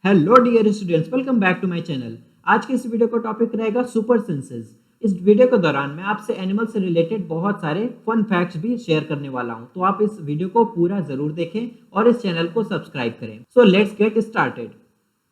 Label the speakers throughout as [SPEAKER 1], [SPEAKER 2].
[SPEAKER 1] Hello dear students, welcome back to my channel. आज के इस वीडियो का टॉपिक रहेगा सुपर सेंसेस। इस वीडियो के दौरान मैं आपसे एनिमल से रिलेटेड बहुत सारे फन फैक्ट्स भी शेयर करने वाला हूं, तो आप इस वीडियो को पूरा जरूर देखें और इस चैनल को सब्सक्राइब करें। So let's get started.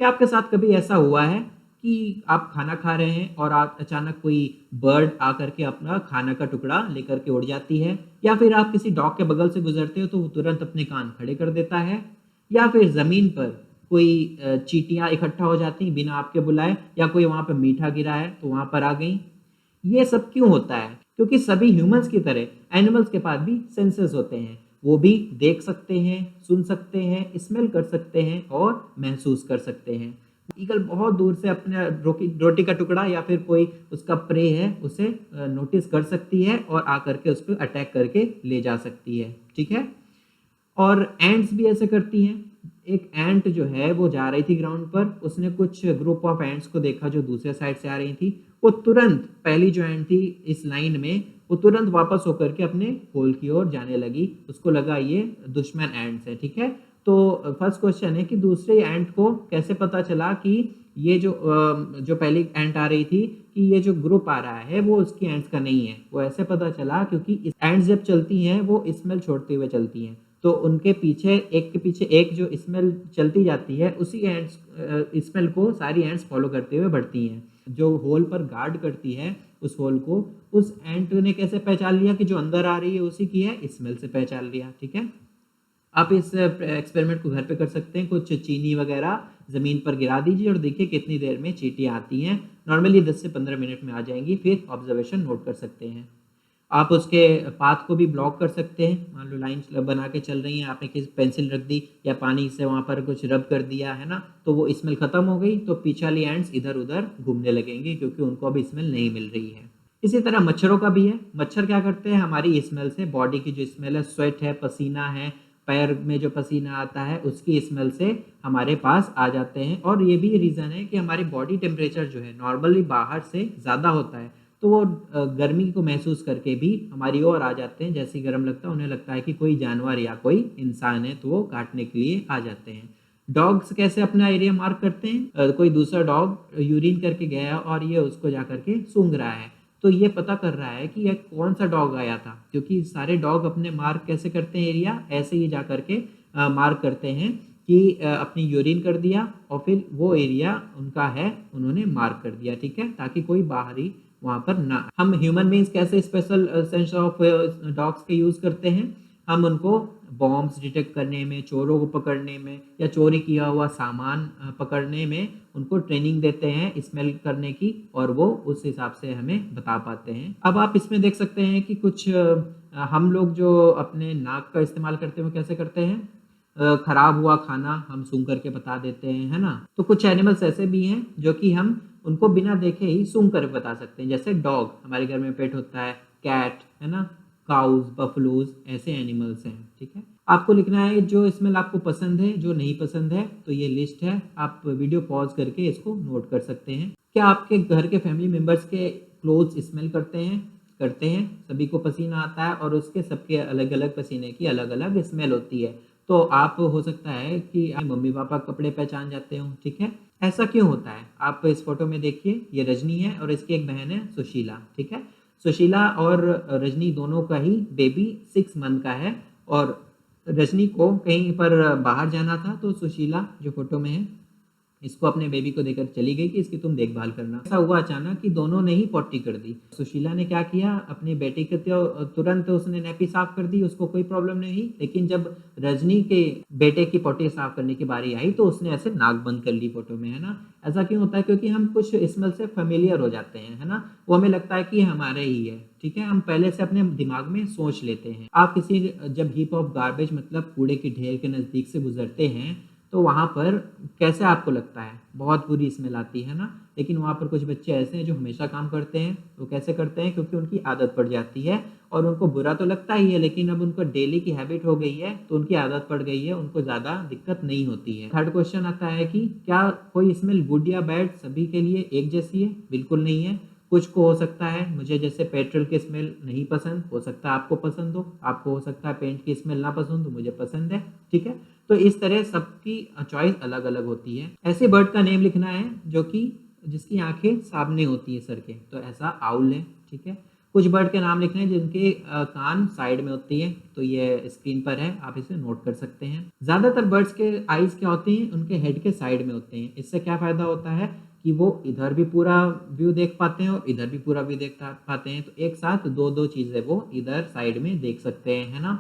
[SPEAKER 1] क्या आपके साथ कभी ऐसा हुआ है कि आप खाना खा रहे हैं और आप अचानक कोई बर्ड आकर के अपना खाना का टुकड़ा लेकर के उड़ जाती है, या फिर आप किसी डॉग के बगल से गुजरते हो तो वो तुरंत अपने कान खड़े कर देता है, या फिर जमीन पर कोई चींटियां इकट्ठा हो जाती हैं बिना आपके बुलाए, या कोई वहां पर मीठा गिरा है तो वहां पर आ गई। ये सब क्यों होता है? क्योंकि सभी ह्यूमंस की तरह एनिमल्स के पास भी सेंसेस होते हैं। वो भी देख सकते हैं, सुन सकते हैं, स्मेल कर सकते हैं और महसूस कर सकते हैं। ईगल बहुत दूर से अपने रोटी का टुकड़ा या फिर कोई उसका प्रे है उसे नोटिस कर सकती है और आकर के उस पर अटैक करके ले जा सकती है। ठीक है। और एंट्स भी ऐसे करती हैं। एक एंट जो है वो जा रही थी ग्राउंड पर, उसने कुछ ग्रुप ऑफ एंट्स को देखा जो दूसरे साइड से आ रही थी। वो तुरंत, पहली जो एंट थी इस लाइन में, वो तुरंत वापस होकर के अपने होल की ओर जाने लगी। उसको लगा ये दुश्मन एंट्स है। ठीक है। तो फर्स्ट क्वेश्चन है कि दूसरे एंट को कैसे पता चला कि ये जो पहली एंट आ रही थी कि ये जो ग्रुप आ रहा है वो उसकी एंट्स का नहीं है। वो ऐसे पता चला क्योंकि एंट्स जब चलती हैं वो स्मेल छोड़ते हुए चलती हैं, तो उनके पीछे एक के पीछे एक जो स्मेल चलती जाती है उसी एंड्स स्मेल को सारी एंड्स फॉलो करते हुए बढ़ती हैं। जो होल पर गार्ड करती है उस होल को, उस एंट ने कैसे पहचान लिया कि जो अंदर आ रही है उसी की है? स्मेल से पहचान लिया। ठीक है। आप इस एक्सपेरिमेंट को घर पे कर सकते हैं। कुछ चीनी वगैरह ज़मीन पर गिरा दीजिए और देखिए कितनी देर में चींटियाँ आती हैं। नॉर्मली 10 से 15 मिनट में आ जाएंगी। फिर ऑब्जर्वेशन नोट कर सकते हैं। आप उसके पाथ को भी ब्लॉक कर सकते हैं। मान लो लाइन बना के चल रही है, आपने किसी पेंसिल रख दी या पानी से वहाँ पर कुछ रब कर दिया है ना, तो वो स्मेल खत्म हो गई, तो पीछे वाली एंड्स इधर उधर घूमने लगेंगे क्योंकि उनको अब स्मेल नहीं मिल रही है। इसी तरह मच्छरों का भी है। मच्छर क्या करते हैं? हमारी स्मेल से, बॉडी की जो स्मेल है, स्वेट है, पसीना है, पैर में जो पसीना आता है उसकी स्मेल से हमारे पास आ जाते हैं। और ये भी रीज़न है कि हमारी बॉडी टेम्परेचर जो है नॉर्मली बाहर से ज़्यादा होता है, तो वो गर्मी को महसूस करके भी हमारी ओर आ जाते हैं। जैसे ही गर्म लगता है उन्हें लगता है कि कोई जानवर या कोई इंसान है, तो वो काटने के लिए आ जाते हैं। डॉग्स कैसे अपना एरिया मार्क करते हैं? कोई दूसरा डॉग यूरिन करके गया और ये उसको जा करके सूंघ रहा है, तो ये पता कर रहा है कि यह कौन सा डॉग आया था, क्योंकि सारे डॉग अपने मार्क कैसे करते हैं एरिया? ऐसे ही जा करके मार्क करते हैं कि अपनी यूरिन कर दिया और फिर वो एरिया उनका है, उन्होंने मार्क कर दिया। ठीक है, ताकि कोई बाहरी वहां पर ना। हम ह्यूमन बींग्स कैसे स्पेशल सेंस ऑफ डॉग्स के यूज करते हैं? हम उनको बॉम्ब्स डिटेक्ट करने में, चोरों को पकड़ने में, या चोरी किया हुआ सामान पकड़ने में उनको ट्रेनिंग देते हैं स्मेल करने की, और वो उस हिसाब से हमें बता पाते हैं। अब आप इसमें देख सकते हैं कि कुछ हम लोग जो अपने नाक का इस्तेमाल करते हैं वो कैसे करते हैं? खराब हुआ खाना हम सूंघ करके बता देते हैं, है ना। तो कुछ एनिमल्स ऐसे भी हैं जो कि हम उनको बिना देखे ही सूंघ कर बता सकते हैं। जैसे डॉग, हमारे घर में पेट होता है, कैट, है ना, काउज, बफलोज, ऐसे एनिमल्स हैं। ठीक है। आपको लिखना है जो स्मेल आपको पसंद है, जो नहीं पसंद है। तो ये लिस्ट है, आप वीडियो पॉज करके इसको नोट कर सकते हैं। क्या आपके घर के फैमिली मेंबर्स के क्लोथ्स स्मेल करते हैं? करते हैं। सभी को पसीना आता है और उसके सबके अलग अलग पसीने की अलग अलग स्मेल होती है। तो आप, हो सकता है कि मम्मी पापा कपड़े पहचान जाते हो। ठीक है। ऐसा क्यों होता है? आप इस फोटो में देखिए, ये रजनी है और इसकी एक बहन है सुशीला। ठीक है। सुशीला और रजनी दोनों का ही बेबी 6 मंथ का है, और रजनी को कहीं पर बाहर जाना था, तो सुशीला जो फोटो में है इसको अपने बेबी को देकर चली गई कि इसकी तुम देखभाल करना। ऐसा हुआ अचानक कि दोनों ने ही पॉटी कर दी। सुशीला ने क्या किया, अपनी बेटी के तुरंत उसने नैपी साफ कर दी, उसको कोई प्रॉब्लम नहीं हुई। लेकिन जब रजनी के बेटे की पॉटी साफ करने की बारी आई तो उसने ऐसे नाक बंद कर ली फोटो में, है ना। ऐसा क्यों होता है? क्योंकि हम कुछ स्मेल से फेमिलियर हो जाते हैं, है ना। वो हमें लगता है कि हमारे ही है। ठीक है। हम पहले से अपने दिमाग में सोच लेते हैं। आप किसी, जब हीप ऑफ गार्बेज मतलब कूड़े की ढेर के नज़दीक से गुजरते हैं तो वहाँ पर कैसे आपको लगता है? बहुत बुरी स्मेल आती है ना। लेकिन वहाँ पर कुछ बच्चे ऐसे हैं जो हमेशा काम करते हैं। वो कैसे करते हैं? क्योंकि उनकी आदत पड़ जाती है, और उनको बुरा तो लगता ही है, लेकिन अब उनको डेली की हैबिट हो गई है तो उनकी आदत पड़ गई है, उनको ज़्यादा दिक्कत नहीं होती है। थर्ड क्वेश्चन आता है कि क्या कोई स्मेल गुड या बैड सभी के लिए एक जैसी है? बिल्कुल नहीं है। कुछ को हो सकता है, मुझे जैसे पेट्रोल की स्मेल नहीं पसंद, हो सकता है आपको पसंद हो। आपको हो सकता है पेंट की स्मेल ना पसंद हो, मुझे पसंद है। ठीक है। तो इस तरह सबकी चॉइस अलग अलग होती है। ऐसे बर्ड का नेम लिखना है जो कि जिसकी आंखें सामने होती है सर के, तो ऐसा आउल है, ठीक है। कुछ बर्ड के नाम लिखने हैं जिनके कान साइड में होती है, तो ये स्क्रीन पर है, आप इसे नोट कर सकते हैं। ज़्यादातर बर्ड्स के आइज़ क्या होते हैं, उनके हेड के साइड में होते हैं। इससे क्या फ़ायदा होता है कि वो इधर भी पूरा व्यू देख पाते हैं और इधर भी पूरा व्यू देख पाते हैं, तो एक साथ दो दो चीज़ें वो इधर साइड में देख सकते हैं, है ना।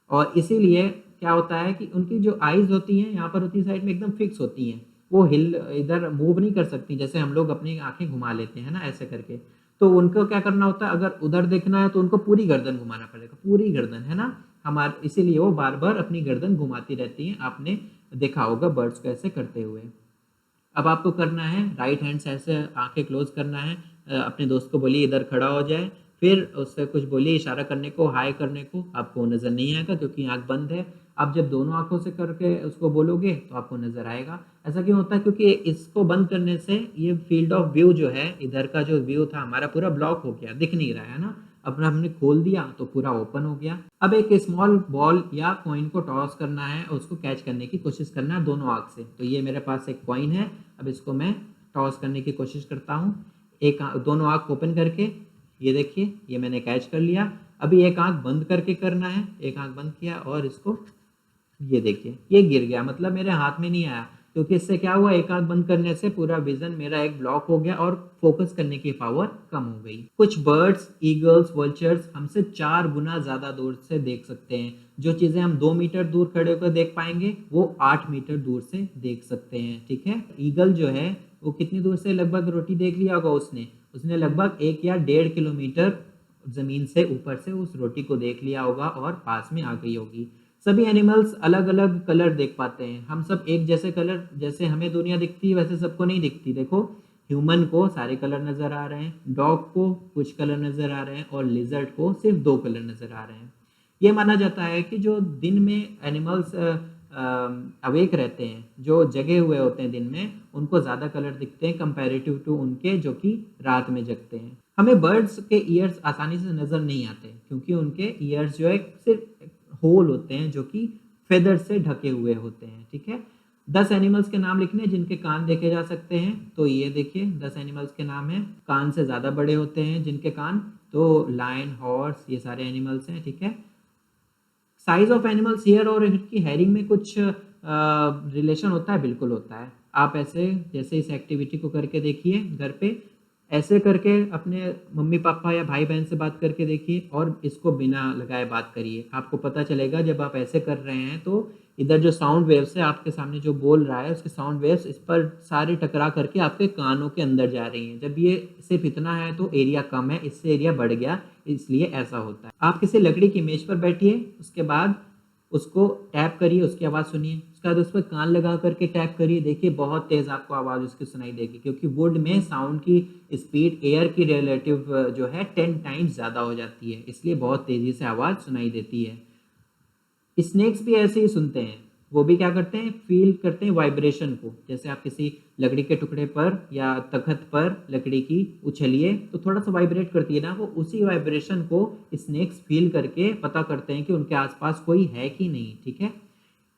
[SPEAKER 1] और इसीलिए क्या होता है कि उनकी जो आइज़ होती हैं यहाँ पर होती है साइड में, एकदम फिक्स होती हैं, वो हिल इधर मूव नहीं कर सकती, जैसे हम लोग अपनी आंखें घुमा लेते हैं ना ऐसे करके। तो उनको क्या करना होता है, अगर उधर देखना है तो उनको पूरी गर्दन घुमाना पड़ेगा, पूरी गर्दन, है ना। हमारे इसीलिए वो बार बार अपनी गर्दन घुमाती रहती हैं, आपने देखा होगा बर्ड्स को ऐसे करते हुए। अब आपको करना है राइट हैंड से ऐसे आंखें क्लोज करना है, अपने दोस्त को बोलिए इधर खड़ा हो जाए, फिर उससे कुछ बोलिए, इशारा करने को, हाय करने को। आपको नज़र नहीं आएगा क्योंकि आंख बंद है। आप जब दोनों आंखों से करके उसको बोलोगे तो आपको नज़र आएगा। ऐसा क्यों होता है, क्योंकि इसको बंद करने से ये फील्ड ऑफ व्यू जो है, इधर का जो व्यू था हमारा पूरा ब्लॉक हो गया, दिख नहीं रहा है ना। अपना हमने खोल दिया तो पूरा ओपन हो गया। अब एक स्मॉल बॉल या कॉइन को टॉस करना है, उसको कैच करने की कोशिश करना है दोनों आंख से। तो ये मेरे पास एक कॉइन है, अब इसको मैं टॉस करने की कोशिश करता हूँ, एक दोनों आंख ओपन करके। ये देखिए, ये मैंने कैच कर लिया। अभी एक आंख बंद करके करना है, एक आंख बंद किया और इसको, ये देखिए ये गिर गया, मतलब मेरे हाथ में नहीं आया, क्योंकि इससे क्या हुआ, एक आंख बंद करने से पूरा विजन मेरा एक ब्लॉक हो गया और फोकस करने की पावर कम हो गई। कुछ बर्ड्स, ईगल्स, वल्चर्स हमसे 4 गुना ज्यादा दूर से देख सकते हैं। जो चीजें हम 2 मीटर दूर खड़े होकर देख पाएंगे वो 8 मीटर दूर से देख सकते हैं, ठीक है। ईगल जो है वो कितनी दूर से लगभग रोटी देख लिया होगा उसने उसने लगभग 1 या 1.5 किलोमीटर जमीन से ऊपर से उस रोटी को देख लिया होगा और पास में आ गई होगी। सभी एनिमल्स अलग अलग कलर देख पाते हैं। हम सब एक जैसे कलर, जैसे हमें दुनिया दिखती है वैसे सबको नहीं दिखती। देखो, ह्यूमन को सारे कलर नजर आ रहे हैं, डॉग को कुछ कलर नजर आ रहे हैं और लिजर्ड को सिर्फ 2 कलर नजर आ रहे हैं। ये माना जाता है कि जो दिन में एनिमल्स अवेक रहते हैं, जो जगे हुए होते हैं दिन में, उनको ज़्यादा कलर दिखते हैं कंपैरेटिव टू उनके जो कि रात में जगते हैं। हमें बर्ड्स के ईयर्स आसानी से नज़र नहीं आते क्योंकि उनके ईयर्स जो है सिर्फ होल होते हैं जो कि फेदर से ढके हुए होते हैं, ठीक है। 10 एनिमल्स के नाम लिखने जिनके कान देखे जा सकते हैं, तो ये देखिए 10 एनिमल्स के नाम हैं। कान से ज़्यादा बड़े होते हैं जिनके कान, तो लायन, हॉर्स, ये सारे एनिमल्स हैं, ठीक है। साइज ऑफ एनिमल्स हेयर और इनकी हेयरिंग में कुछ रिलेशन होता है, बिल्कुल होता है। आप ऐसे जैसे इस एक्टिविटी को करके देखिए घर पे, ऐसे करके अपने मम्मी पापा या भाई बहन से बात करके देखिए और इसको बिना लगाए बात करिए। आपको पता चलेगा जब आप ऐसे कर रहे हैं तो इधर जो साउंड वेव्स है, आपके सामने जो बोल रहा है उसके साउंड वेव्स इस पर सारे टकरा करके आपके कानों के अंदर जा रही हैं। जब ये सिर्फ इतना है तो एरिया कम है, इससे एरिया बढ़ गया, इसलिए ऐसा होता है। आप किसी लकड़ी की मेज पर बैठिए, उसके बाद उसको टैप करिए, उसकी आवाज़ सुनिए, उसके बाद उस पर कान लगा करके टैप करिए, देखिए बहुत तेज़ आपको आवाज़ उसकी सुनाई देगी, क्योंकि वुड में साउंड की स्पीड एयर की रिलेटिव जो है 10 टाइम्स ज़्यादा हो जाती है, इसलिए बहुत तेज़ी से आवाज़ सुनाई देती है। स्नेक्स भी ऐसे ही सुनते हैं, वो भी क्या करते हैं, फील करते हैं वाइब्रेशन को। जैसे आप किसी लकड़ी के टुकड़े पर या तख्त पर लकड़ी की उछलिए तो थोड़ा सा वाइब्रेट करती है ना, वो उसी वाइब्रेशन को स्नेक्स फील करके पता करते हैं कि उनके आसपास कोई है कि नहीं, ठीक है।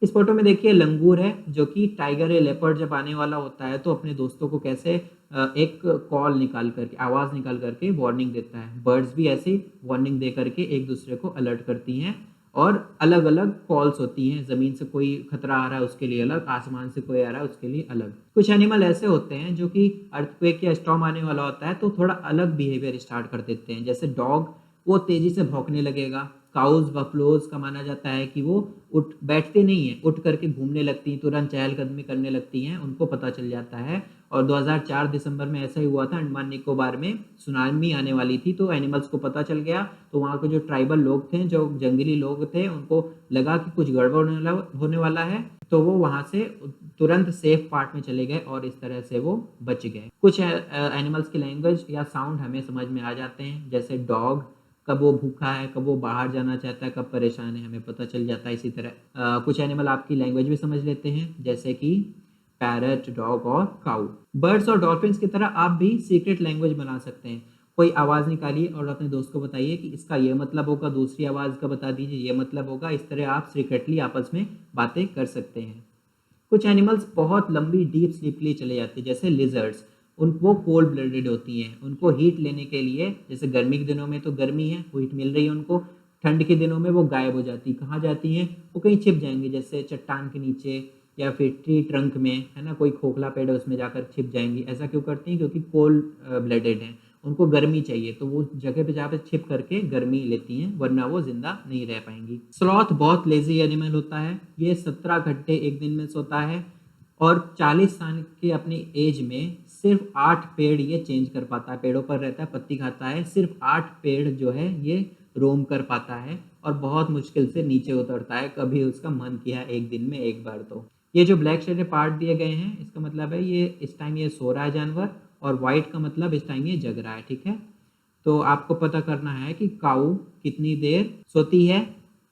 [SPEAKER 1] इस फोटो में देखिए लंगूर है जो कि टाइगर या लेपर्ड जब आने वाला होता है तो अपने दोस्तों को कैसे एक कॉल निकाल करके, आवाज़ निकाल करके वार्निंग देता है। बर्ड्स भी ऐसी वार्निंग दे करके एक दूसरे को अलर्ट करती हैं और अलग अलग कॉल्स होती हैं। ज़मीन से कोई खतरा आ रहा है उसके लिए अलग, आसमान से कोई आ रहा है उसके लिए अलग। कुछ एनिमल ऐसे होते हैं जो कि अर्थक्वेक या स्टॉर्म आने वाला होता है तो थोड़ा अलग बिहेवियर स्टार्ट कर देते हैं। जैसे डॉग, वो तेज़ी से भौंकने लगेगा। काउज, बफलोज का माना जाता है कि वो उठ बैठते नहीं हैं, उठ करके घूमने लगती हैं, तुरंत चहलकदमी करने लगती हैं, उनको पता चल जाता है। और 2004 दिसंबर में ऐसा ही हुआ था, अंडमान निकोबार में सुनामी आने वाली थी तो एनिमल्स को पता चल गया, तो वहाँ के जो ट्राइबल लोग थे, जो जंगली लोग थे, उनको लगा कि कुछ गड़बड़ होने वाला है, तो वो वहाँ से तुरंत सेफ पार्ट में चले गए और इस तरह से वो बच गए। कुछ एनिमल्स की लैंग्वेज या साउंड हमें समझ में आ जाते हैं, जैसे डॉग, कब वो भूखा है, कब वो बाहर जाना चाहता है, कब परेशान है, हमें पता चल जाता है। इसी तरह कुछ एनिमल आपकी लैंग्वेज भी समझ लेते हैं, जैसे कि पैरट, डॉग और काऊ। बर्ड्स और डॉल्फिन्स की तरह आप भी सीक्रेट लैंग्वेज बना सकते हैं। कोई आवाज़ निकालिए और अपने दोस्त को बताइए कि इसका ये मतलब होगा, दूसरी आवाज़ का बता दीजिए ये मतलब होगा। इस तरह आप सीक्रेटली आपस में बातें कर सकते हैं। कुछ एनिमल्स बहुत लंबी डीप स्लीप के लिए चले जाते हैं, जैसे लिजर्ड्स। वो कोल्ड ब्लडेड होती हैं। उनको हीट लेने के लिए, जैसे गर्मी के दिनों में तो गर्मी है, वो हीट मिल रही है उनको, ठंड के दिनों में वो गायब हो जाती है। कहाँ जाती हैं? वो कहीं छिप जाएंगी, जैसे चट्टान के नीचे या फिर ट्री ट्रंक में, है ना, कोई खोखला पेड़ है उसमें जाकर छिप जाएंगी। ऐसा क्यों करती हैं? क्योंकि कोल्ड ब्लडेड हैं, उनको गर्मी चाहिए, तो वो जगह पे जहाँ पे छिप करके गर्मी लेती हैं, वरना वो जिंदा नहीं रह पाएंगी। स्लॉथ बहुत लेजी एनिमल होता है। ये 17 घंटे एक दिन में सोता है और 40 साल के अपनी एज में सिर्फ 8 पेड़ ये चेंज कर पाता है। पेड़ों पर रहता है, पत्ती खाता है, सिर्फ 8 पेड़ जो है ये रोम कर पाता है और बहुत मुश्किल से नीचे उतरता है, कभी उसका मन किया एक दिन में एक बार। तो ये जो ब्लैक शेडेड पार्ट दिए गए हैं, इसका मतलब है ये इस टाइम ये सो रहा है जानवर, और वाइट का मतलब इस टाइम ये जग रहा है, ठीक है। तो आपको पता करना है कि काऊ कितनी देर सोती है।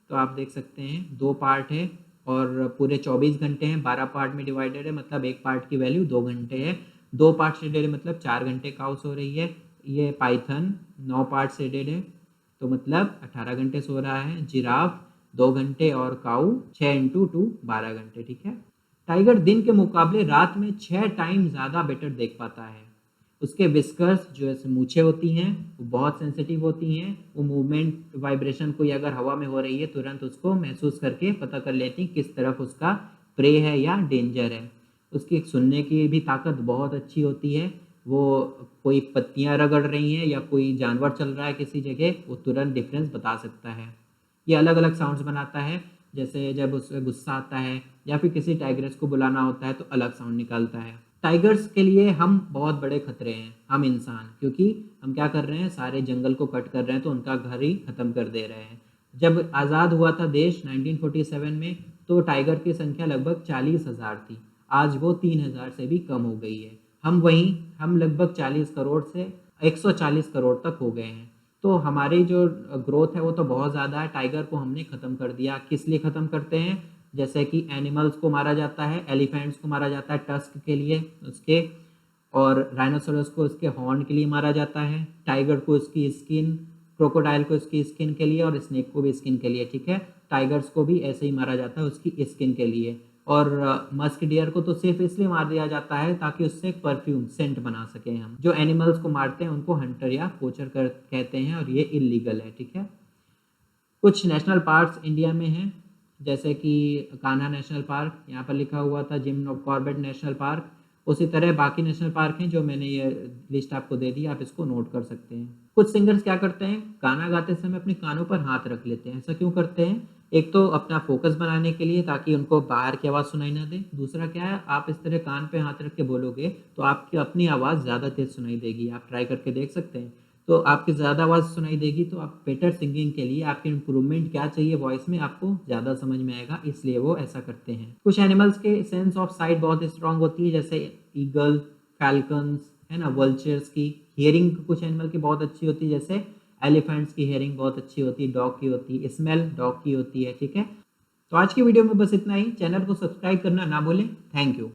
[SPEAKER 1] तो आप देख सकते हैं 2 पार्ट है और पूरे 24 घंटे हैं, 12 पार्ट में डिवाइडेड है, मतलब एक पार्ट की वैल्यू 2 घंटे है। 2 पार्ट शेडेड है मतलब 4 घंटे काऊ सो रही है। ये पाइथन 9 पार्ट शेडेड है, तो मतलब 18 घंटे सो रहा है। जिराफ 2 घंटे और काऊ 6 इंटू 2 12 घंटे, ठीक है। टाइगर दिन के मुकाबले रात में 6 टाइम ज़्यादा बेटर देख पाता है। उसके विस्कर्स जो ऐसे मूछें होती हैं वो बहुत सेंसिटिव होती हैं। वो मूवमेंट वाइब्रेशन कोई अगर हवा में हो रही है तुरंत उसको महसूस करके पता कर लेती हैं किस तरफ उसका प्रे है या डेंजर है। उसकी सुनने की भी ताकत बहुत अच्छी होती है। वो कोई पत्तियां रगड़ रही हैं या कोई जानवर चल रहा है किसी जगह, वो तुरंत डिफरेंस बता सकता है। ये अलग अलग साउंड्स बनाता है, जैसे जब उसमें गुस्सा आता है या फिर किसी टाइग्रेस को बुलाना होता है तो अलग साउंड निकालता है। टाइगर्स के लिए हम बहुत बड़े खतरे हैं, हम इंसान, क्योंकि हम क्या कर रहे हैं, सारे जंगल को कट कर रहे हैं, तो उनका घर ही खत्म कर दे रहे हैं। जब आज़ाद हुआ था देश 1947 में, तो टाइगर की संख्या लगभग 40,000 थी। आज वो 3,000 से भी कम हो गई है। हम लगभग 40 करोड़ से 140 करोड़ तक हो गए हैं। तो हमारी जो ग्रोथ है वो तो बहुत ज़्यादा है। टाइगर को हमने ख़त्म कर दिया। किस लिए ख़त्म करते हैं? जैसे कि एनिमल्स को मारा जाता है, एलिफेंट्स को मारा जाता है टस्क के लिए उसके, और राइनोसोरस को उसके हॉर्न के लिए मारा जाता है, टाइगर को उसकी स्किन, क्रोकोडाइल को उसकी स्किन के लिए, और स्नेक को भी स्किन के लिए, ठीक है। टाइगर्स को भी ऐसे ही मारा जाता है उसकी स्किन के लिए। और मस्क डियर को तो सिर्फ इसलिए मार दिया जाता है ताकि उससे एक परफ्यूम सेंट बना सकें हम। जो एनिमल्स को मारते हैं उनको हंटर या पोचर कहते हैं, और ये इलीगल है, ठीक है। कुछ नेशनल पार्क्स इंडिया में हैं, जैसे कि कान्हा नेशनल पार्क, यहाँ पर लिखा हुआ था जिम कॉर्बेट नेशनल पार्क। उसी तरह बाकी नेशनल पार्क हैं जो मैंने ये लिस्ट आपको दे दी, आप इसको नोट कर सकते हैं। कुछ सिंगर्स क्या करते हैं, गाना गाते समय अपने कानों पर हाथ रख लेते हैं। ऐसा क्यों करते हैं? एक तो अपना फोकस बनाने के लिए, ताकि उनको बाहर की आवाज़ सुनाई ना दे। दूसरा क्या है, आप इस तरह कान पे हाथ रख के बोलोगे तो आपकी अपनी आवाज़ ज़्यादा तेज़ सुनाई देगी। आप ट्राई करके देख सकते हैं। तो आपकी ज़्यादा आवाज़ सुनाई देगी, तो आप बेटर सिंगिंग के लिए आपके इम्प्रूवमेंट क्या चाहिए वॉइस में, आपको ज़्यादा समझ में आएगा, इसलिए वो ऐसा करते हैं। कुछ एनिमल्स के सेंस ऑफ साइट बहुत स्ट्रांग होती है, जैसे ईगल, फैल्कन्स, है ना, वल्चर्स की। हियरिंग कुछ एनिमल की बहुत अच्छी होती है, जैसे एलिफेंट्स की हियरिंग बहुत अच्छी होती है, डॉग की होती है, स्मेल डॉग की होती है, ठीक है। तो आज की वीडियो में बस इतना ही। चैनल को सब्सक्राइब करना ना भूलें। Thank you.